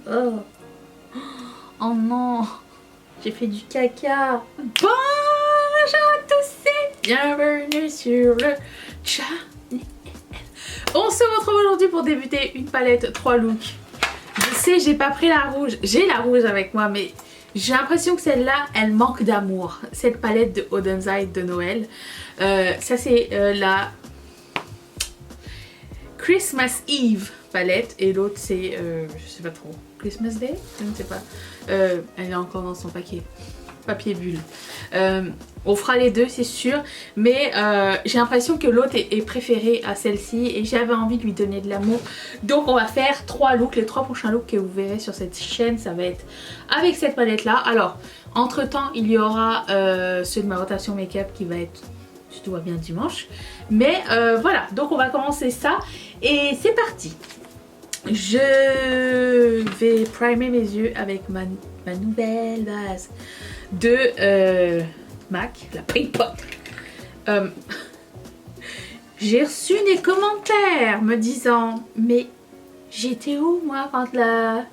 Oh, oh non, j'ai fait du caca. Bonjour à tous et bienvenue sur le channel. On se retrouve aujourd'hui pour débuter une palette 3 looks. Je sais, j'ai pas pris la rouge. J'ai la rouge avec moi, mais j'ai l'impression que celle-là, elle manque d'amour. Cette palette de Odenside de Noël. Ça, c'est la Christmas Eve palette. Et l'autre, c'est, je sais pas trop, Christmas Day? Je ne sais pas. Elle est encore dans son papier bulle. On fera les deux, c'est sûr. Mais j'ai l'impression que l'autre est préférée à celle-ci. Et j'avais envie de lui donner de l'amour. Donc on va faire 3 looks. Les 3 prochains looks que vous verrez sur cette chaîne, ça va être avec cette palette-là. Alors, entre temps, il y aura ceux de ma rotation make-up qui va être, si tout va bien, dimanche. Mais voilà, donc on va commencer ça. Et c'est parti. Je vais primer mes yeux avec ma nouvelle base de MAC, la Pink Pop. J'ai reçu des commentaires me disant mais j'étais où moi quand la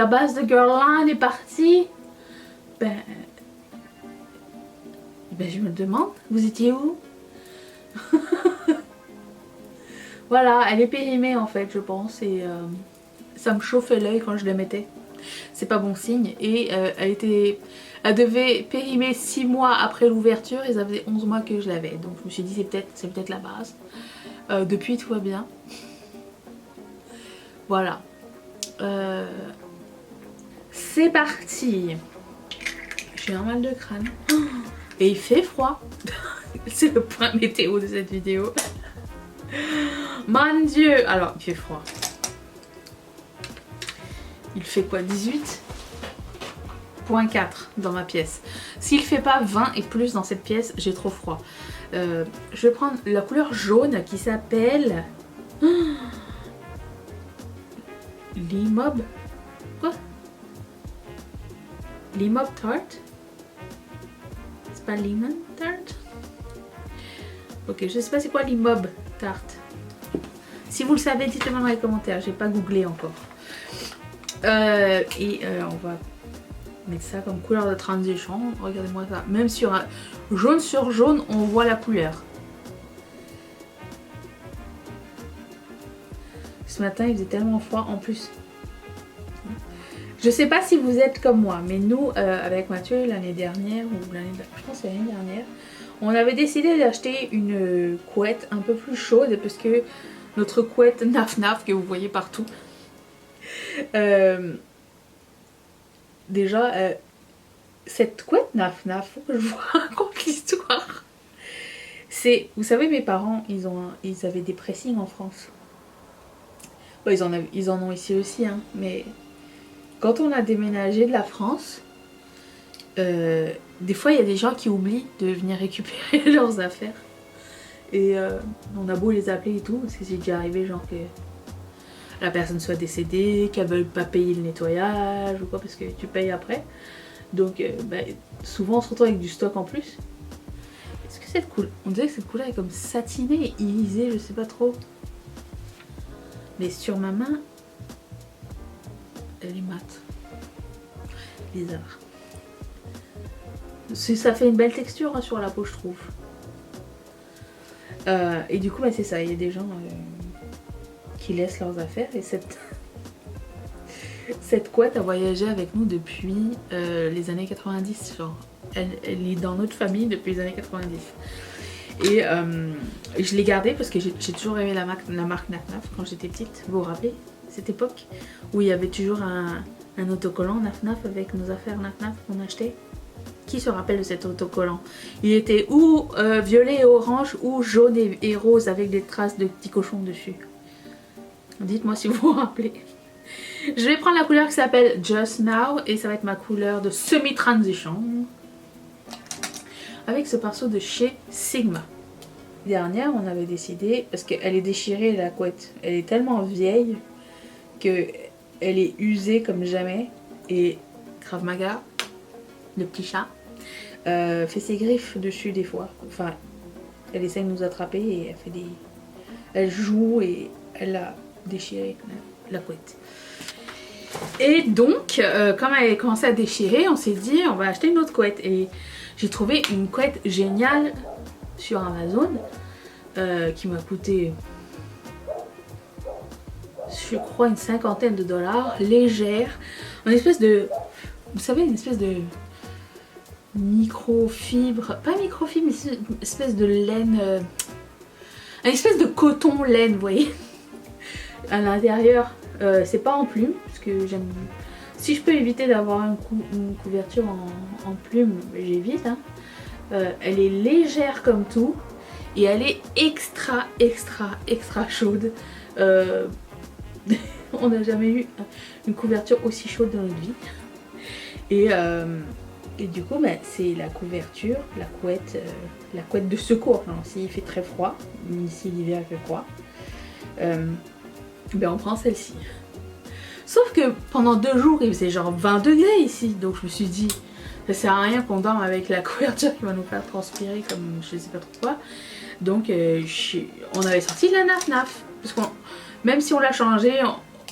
base de Girlline est partie? Ben je me demande, vous étiez où? Voilà, elle est périmée en fait, je pense, et ça me chauffait l'œil quand je la mettais. C'est pas bon signe. Et elle devait périmer 6 mois après l'ouverture et ça faisait 11 mois que je l'avais. Donc je me suis dit c'est peut-être la base. Depuis tout va bien. Voilà. C'est parti. J'ai un mal de crâne. Et il fait froid. C'est le point météo de cette vidéo. Mon Dieu. Alors il fait froid. Il fait quoi, 18,4 dans ma pièce. S'il fait pas 20 et plus dans cette pièce, j'ai trop froid. Je vais prendre la couleur jaune qui s'appelle Limob. Quoi? Limob Tart? C'est pas Lemon Tart? Ok, je sais pas c'est quoi Limob Tart. Si vous le savez, dites-le dans les commentaires. J'ai pas googlé encore. On va mettre ça comme couleur de transition. Regardez-moi ça. Même sur un jaune sur jaune, on voit la couleur. Ce matin, il faisait tellement froid en plus. Je sais pas si vous êtes comme moi, mais nous, avec Mathieu, l'année dernière, ou je pense que l'année dernière, on avait décidé d'acheter une couette un peu plus chaude parce que notre couette Naf Naf que vous voyez partout. Déjà, cette couette Naf Naf, faut que je vous raconte l'histoire. C'est, vous savez, mes parents, ils avaient des pressings en France. Bon, ils en ont ici aussi, hein, mais quand on a déménagé de la France, des fois il y a des gens qui oublient de venir récupérer leurs affaires. Et on a beau les appeler et tout, parce que c'est déjà arrivé genre que la personne soit décédée, qu'elle veuille pas payer le nettoyage ou quoi parce que tu payes après. Donc souvent on se retrouve avec du stock en plus. Est-ce que cette couleur, on dirait que cette couleur est comme satinée et irisée, je sais pas trop. Mais sur ma main, elle est mate. Bizarre. Ça fait une belle texture hein, sur la peau je trouve. Et du coup c'est ça, il y a des gens qui laissent leurs affaires et cette couette a voyagé avec nous depuis les années 90 genre. Elle est dans notre famille depuis les années 90 et je l'ai gardée parce que j'ai toujours aimé la marque Naf Naf quand j'étais petite. Vous vous rappelez cette époque où il y avait toujours un autocollant Naf Naf avec nos affaires Naf Naf qu'on achetait? Qui se rappelle de cet autocollant? Il était ou violet et orange ou jaune et rose avec des traces de petits cochons dessus. Dites-moi si vous vous rappelez. Je vais prendre la couleur qui s'appelle Just Now et ça va être ma couleur de semi-transition. Avec ce pinceau de chez Sigma. Dernière, on avait décidé, parce qu'elle est déchirée la couette. Elle est tellement vieille que elle est usée comme jamais. Et Krav Maga, le petit chat, fait ses griffes dessus des fois. Enfin, elle essaie de nous attraper et elle fait des... Elle joue et elle a déchiré la couette. Et donc, comme elle commençait à déchirer, on s'est dit on va acheter une autre couette. Et j'ai trouvé une couette géniale sur Amazon qui m'a coûté, je crois, une cinquantaine de dollars, légère, une espèce de, vous savez, une espèce de microfibre, pas microfibre, mais une espèce de laine, une espèce de coton laine, vous voyez, à l'intérieur. C'est pas en plume, parce que j'aime, si je peux éviter d'avoir une couverture en plume, j'évite, hein. Elle est légère comme tout et elle est extra chaude. On n'a jamais eu une couverture aussi chaude dans notre vie. Et du coup, bah, c'est la couverture, la couette de secours. Alors, s'il fait très froid, ici l'hiver il fait froid, ben on prend celle-ci. Sauf que pendant 2 jours, il faisait genre 20 degrés ici, donc je me suis dit, ça sert à rien qu'on dorme avec la couverture qui va nous faire transpirer comme je sais pas trop quoi. Donc on avait sorti de la naf-naf, parce qu'on, même si on l'a changé,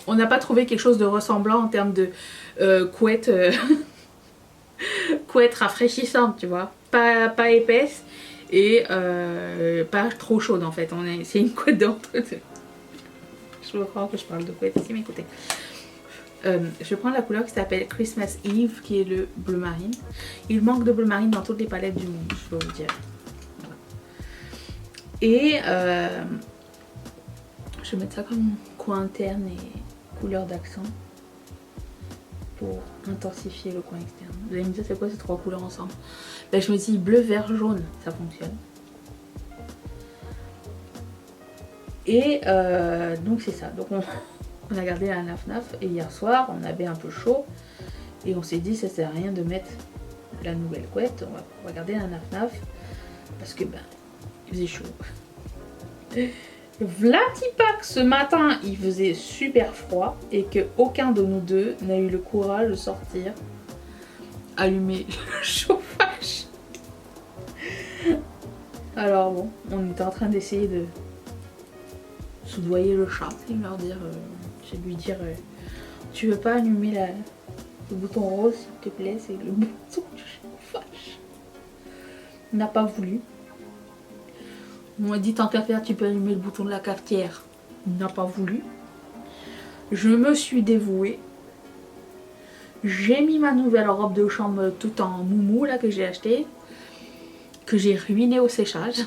on n'a pas trouvé quelque chose de ressemblant en termes de couette, couette rafraîchissante, tu vois, pas épaisse et pas trop chaude en fait. C'est une couette d'entre deux. Je me crois que je parle de couette ici, mais écoutez. Je prends la couleur qui s'appelle Christmas Eve, qui est le bleu marine. Il manque de bleu marine dans toutes les palettes du monde, je peux vous dire. Voilà. Et je vais mettre ça comme coin interne et couleur d'accent pour intensifier le coin externe. Vous allez me dire c'est quoi ces 3 couleurs ensemble? Ben, je me dis bleu, vert, jaune, ça fonctionne. Et donc c'est ça. Donc on a gardé la naf-naf et hier soir on avait un peu chaud et on s'est dit ça sert à rien de mettre la nouvelle couette, on va garder la naf-naf parce que ben il faisait chaud. Vlatipak, ce matin il faisait super froid et que aucun de nous deux n'a eu le courage de sortir allumer le chauffage. Alors bon, on était en train d'essayer de soudoyer le chat et leur dire je vais lui dire tu veux pas allumer le bouton rose s'il te plaît, c'est le bouton du chauffage. Il n'a pas voulu. On m'a dit tant qu'à faire tu peux allumer le bouton de la cafetière. Il n'a pas voulu. Je me suis dévouée. J'ai mis ma nouvelle robe de chambre tout en moumou là que j'ai acheté, que j'ai ruiné au séchage.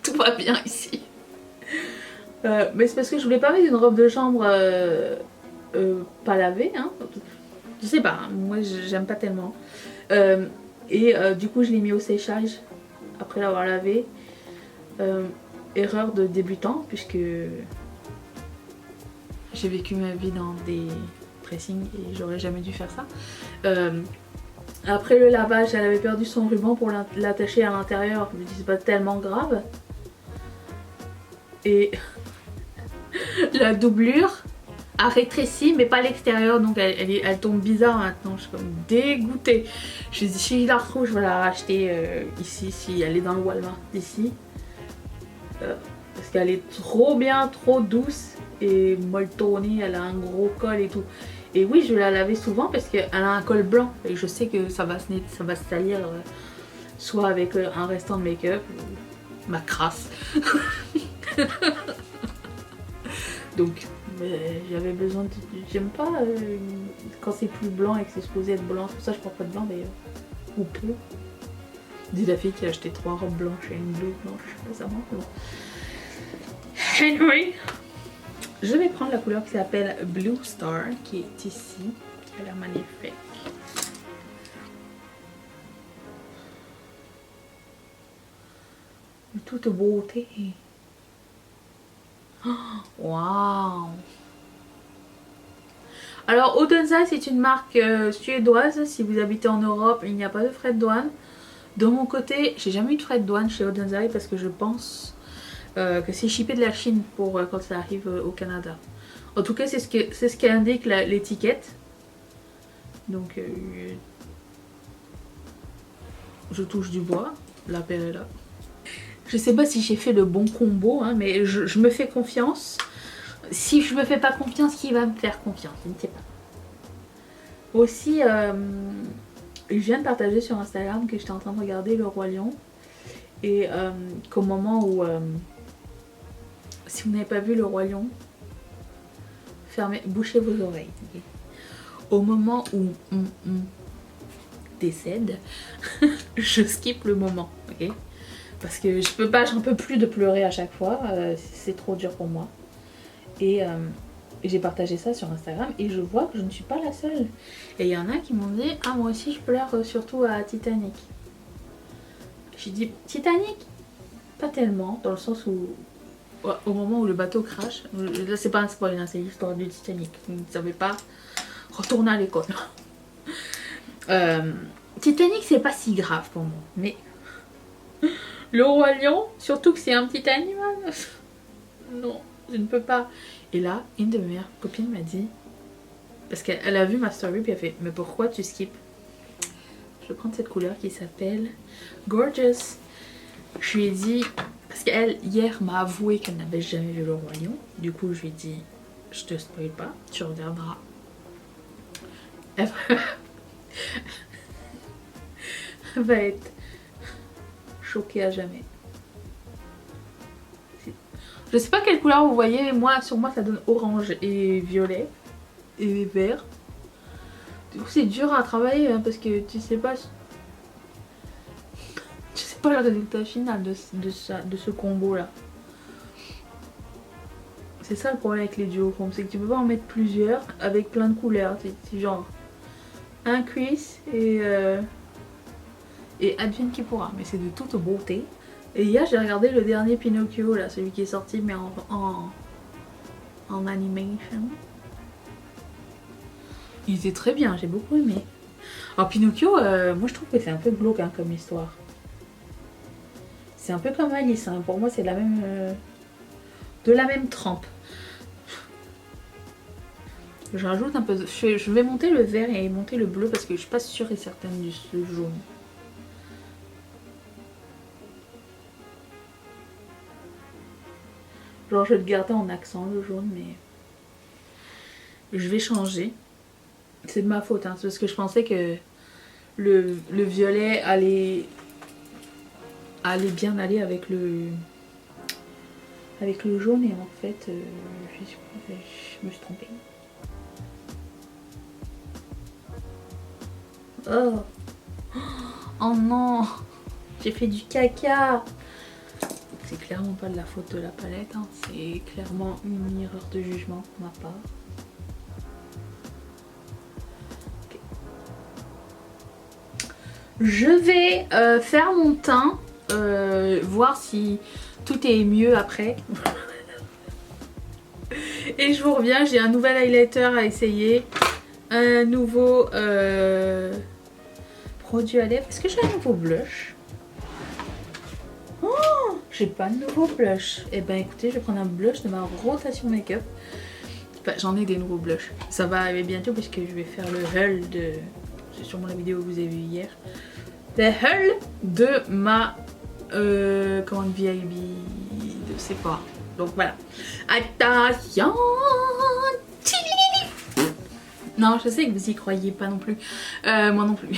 Tout va bien ici. Mais c'est parce que je voulais pas mettre une robe de chambre pas lavée, hein. Je sais pas, hein, moi j'aime pas tellement. Du coup je l'ai mis au séchage après l'avoir lavé. Erreur de débutant puisque j'ai vécu ma vie dans des pressings et j'aurais jamais dû faire ça. Après le lavage, elle avait perdu son ruban pour l'attacher à l'intérieur. Je me dis c'est pas tellement grave. Et la doublure a rétréci mais pas l'extérieur, donc elle tombe bizarre maintenant. Je suis comme dégoûtée. Je me dis si je la retrouve je vais la racheter ici, si elle est dans le Walmart d'ici, parce qu'elle est trop bien, trop douce et molletonnée, elle a un gros col et tout. Et oui, je vais la laver souvent parce qu'elle a un col blanc et je sais que ça va se salir soit avec un restant de make-up ou ma crasse. Donc j'avais besoin de... J'aime pas quand c'est plus blanc et que c'est supposé être blanc. C'est pour ça que je prends pas de blanc d'ailleurs. Ou peu. Dis la fille qui a acheté 3 robes blanches et une bleue blanche récemment. Bon. Anyway, je vais prendre la couleur qui s'appelle Blue Star qui est ici. Elle a l'air magnifique. De toute beauté. Waouh! Alors Odense c'est une marque suédoise. Si vous habitez en Europe, il n'y a pas de frais de douane. De mon côté, j'ai jamais eu de frais de douane chez Odense parce que je pense que c'est shippé de la Chine pour quand ça arrive au Canada. En tout cas, c'est ce qu'indique l'étiquette. Donc je touche du bois, la paire est là. Je sais pas si j'ai fait le bon combo, hein, mais je me fais confiance. Si je me fais pas confiance, qui va me faire confiance? Je ne sais pas. Aussi, je viens de partager sur Instagram que j'étais en train de regarder Le Roi Lion. Et qu'au moment où... si vous n'avez pas vu Le Roi Lion, bouchez vos oreilles. Okay. Au moment où on décède, je skip le moment. Ok, parce que je peux pas, j'en peux plus de pleurer à chaque fois. C'est trop dur pour moi. Et j'ai partagé ça sur Instagram et je vois que je ne suis pas la seule. Et il y en a qui m'ont dit « Ah, moi aussi je pleure surtout à Titanic ». J'ai dit « Titanic ?» Pas tellement, dans le sens où au moment où le bateau crache, là c'est pas un spoil, hein, c'est l'histoire du Titanic. Vous ne savez pas, retournez à l'école. Titanic c'est pas si grave pour moi, mais Le Roi Lion, surtout que c'est un petit animal, non, je ne peux pas. Et là, une de mes meilleures copines m'a dit, parce qu'elle a vu ma story puis elle fait, mais pourquoi tu skips? Je vais prendre cette couleur qui s'appelle Gorgeous. Je lui ai dit, parce qu'elle hier m'a avoué qu'elle n'avait jamais vu Le Roi Lion. Du coup je lui ai dit, je te spoil pas, tu regarderas. Elle va être choquée à jamais. Je sais pas quelle couleur vous voyez, moi sur moi ça donne orange et violet et vert. Du coup c'est dur à travailler hein, parce que tu sais pas le résultat final de ce combo là. C'est ça le problème avec les duochromes, c'est que tu peux pas en mettre plusieurs avec plein de couleurs. C'est genre un Chris et advienne qui pourra, mais c'est de toute beauté. Et hier j'ai regardé le dernier Pinocchio là, celui qui est sorti mais en animation. Il était très bien, j'ai beaucoup aimé. Alors Pinocchio, moi je trouve que c'est un peu glauque hein, comme histoire. C'est un peu comme Alice, hein. Pour moi c'est la même de la même trempe. Je rajoute un peu de... Je vais monter le vert et monter le bleu parce que je suis pas sûre et certaine du jaune. Genre je vais le garder en accent le jaune mais je vais changer. C'est de ma faute hein, parce que je pensais que le violet allait bien aller avec le jaune et en fait je me suis trompée. Oh non, j'ai fait du caca. C'est clairement pas de la faute de la palette, hein. C'est clairement une erreur de jugement de ma part. Okay. Je vais faire mon teint, voir si tout est mieux après. Et je vous reviens, j'ai un nouvel highlighter à essayer, un nouveau produit à lèvres. Est-ce que j'ai un nouveau blush? Oh, j'ai pas de nouveau blush. Et ben écoutez, je vais prendre un blush de ma rotation make-up. Enfin, j'en ai des nouveaux blushs. Ça va arriver bientôt puisque je vais faire le haul de... C'est sûrement la vidéo que vous avez vue hier. Le haul de ma... commande VIB de Sephora. Donc voilà. Attention. Non, je sais que vous y croyez pas non plus. Moi non plus.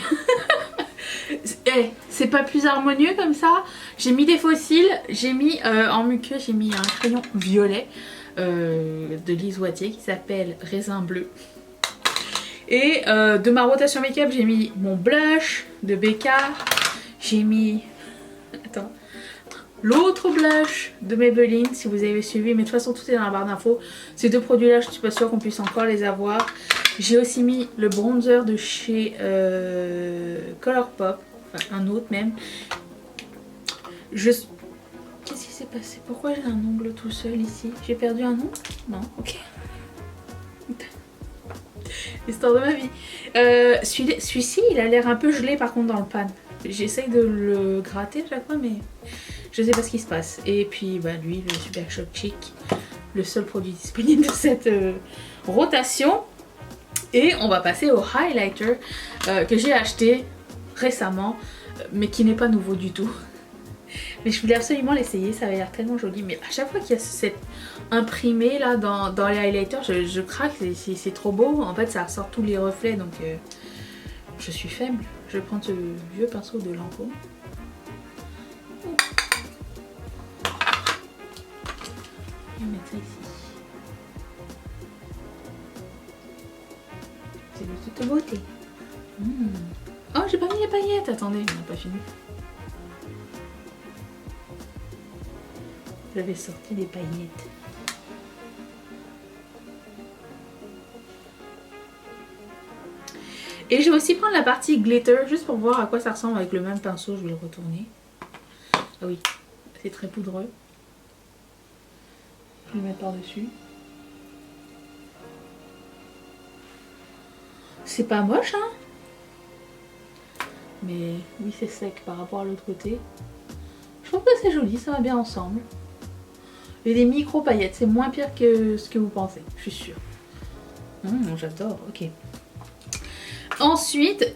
Hey, c'est pas plus harmonieux comme ça. J'ai mis des fossiles, j'ai mis en muqueuse, j'ai mis un crayon violet de Lise Wattier qui s'appelle Raisin Bleu. Et de ma rotation make-up, j'ai mis mon blush de Becca. J'ai mis... Attends. L'autre blush de Maybelline, si vous avez suivi, mais de toute façon tout est dans la barre d'infos. Ces deux produits là, je suis pas sûre qu'on puisse encore les avoir. J'ai aussi mis le bronzer de chez Colourpop, enfin un autre même. Qu'est-ce qui s'est passé? Pourquoi j'ai un ongle tout seul ici? J'ai perdu un ongle? Non, ok. L'histoire de ma vie. Celui-ci, il a l'air un peu gelé par contre dans le pan. J'essaye de le gratter à chaque fois, mais je sais pas ce qui se passe. Et puis, bah, lui, le Super Shop Chic, le seul produit disponible de cette rotation. Et on va passer au highlighter que j'ai acheté récemment, mais qui n'est pas nouveau du tout. Mais je voulais absolument l'essayer, ça avait l'air tellement joli. Mais à chaque fois qu'il y a cette imprimé là dans les highlighters, je craque, c'est trop beau. En fait ça ressort tous les reflets donc je suis faible. Je vais prendre ce vieux pinceau de Lancôme. Je vais mettre ça ici. C'est de toute beauté. Oh, j'ai pas mis les paillettes. Attendez, on n'a pas fini. J'avais sorti des paillettes. Et je vais aussi prendre la partie glitter juste pour voir à quoi ça ressemble avec le même pinceau. Je vais le retourner. Ah oui, c'est très poudreux. Je vais le mettre par-dessus. C'est pas moche, hein? Mais oui, c'est sec par rapport à l'autre côté. Je trouve que c'est joli, ça va bien ensemble. Et des micro paillettes, c'est moins pire que ce que vous pensez, je suis sûre. J'adore, ok. Ensuite,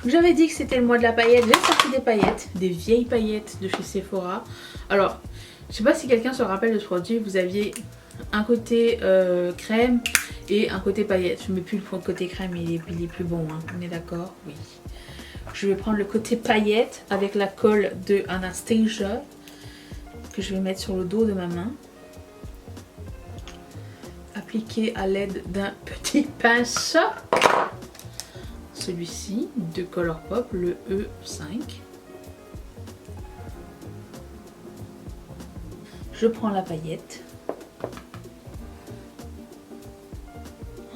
j'avais dit que c'était le mois de la paillette. J'ai sorti des paillettes, des vieilles paillettes de chez Sephora. Alors, je sais pas si quelqu'un se rappelle de ce produit. Vous aviez un côté crème et un côté paillette. Je mets plus le côté crème, il est plus bon, hein. On est d'accord? Oui. Je vais prendre le côté paillette avec la colle de Anastasia que je vais mettre sur le dos de ma main. Appliquer à l'aide d'un petit pinceau. Celui-ci de Colourpop, le E5. Je prends la paillette.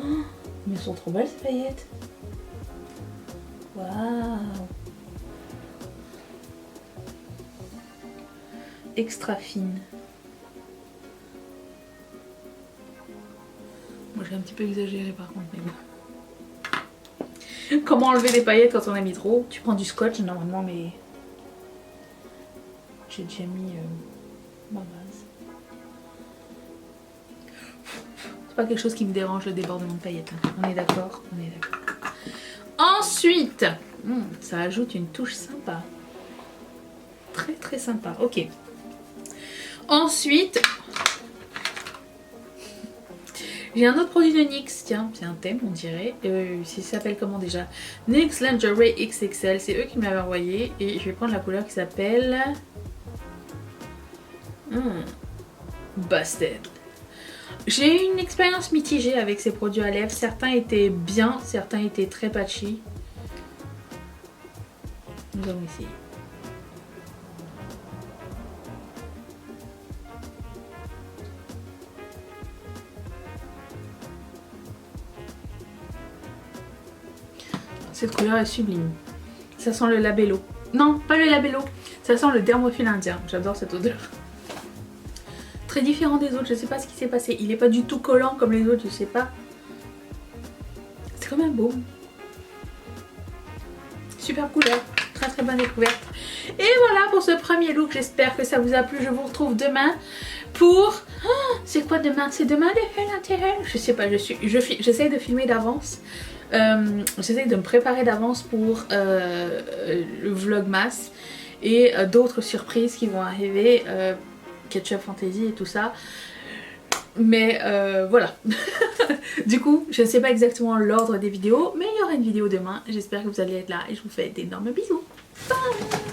Oh, mais elles sont trop belles ces paillettes. Waouh! Extra fine. Moi j'ai un petit peu exagéré par contre, mais bon. Comment enlever des paillettes quand on a mis trop? Tu prends du scotch normalement, mais j'ai déjà mis ma base. C'est pas quelque chose qui me dérange le débordement de paillettes, hein. On est d'accord? On est d'accord. Ensuite, ça ajoute une touche sympa. Très très sympa, ok. Ensuite, j'ai un autre produit de NYX, tiens, c'est un thème on dirait. Il s'appelle comment déjà? NYX Lingerie XXL, c'est eux qui m'avaient envoyé. Et je vais prendre la couleur qui s'appelle Busted. J'ai eu une expérience mitigée avec ces produits à lèvres. Certains étaient bien, certains étaient très patchy. Nous allons essayer. Cette couleur est sublime. Ça sent le labello. Non, pas le labello. Ça sent le dermophile indien. J'adore cette odeur. Très différent des autres, je sais pas ce qui s'est passé. Il est pas du tout collant comme les autres, je sais pas. C'est quand même beau. Super couleur, très très bonne découverte. Et voilà pour ce premier look, j'espère que ça vous a plu. Je vous retrouve demain pour... Oh, c'est quoi demain? C'est demain l'effet naturel? Je sais pas, j'essaie de filmer d'avance. J'essaie de me préparer d'avance pour le vlogmas et d'autres surprises qui vont arriver. Ketchup Fantasy et tout ça. Mais voilà. Du coup, je ne sais pas exactement l'ordre des vidéos, mais il y aura une vidéo demain. J'espère que vous allez être là et je vous fais d'énormes bisous. Bye!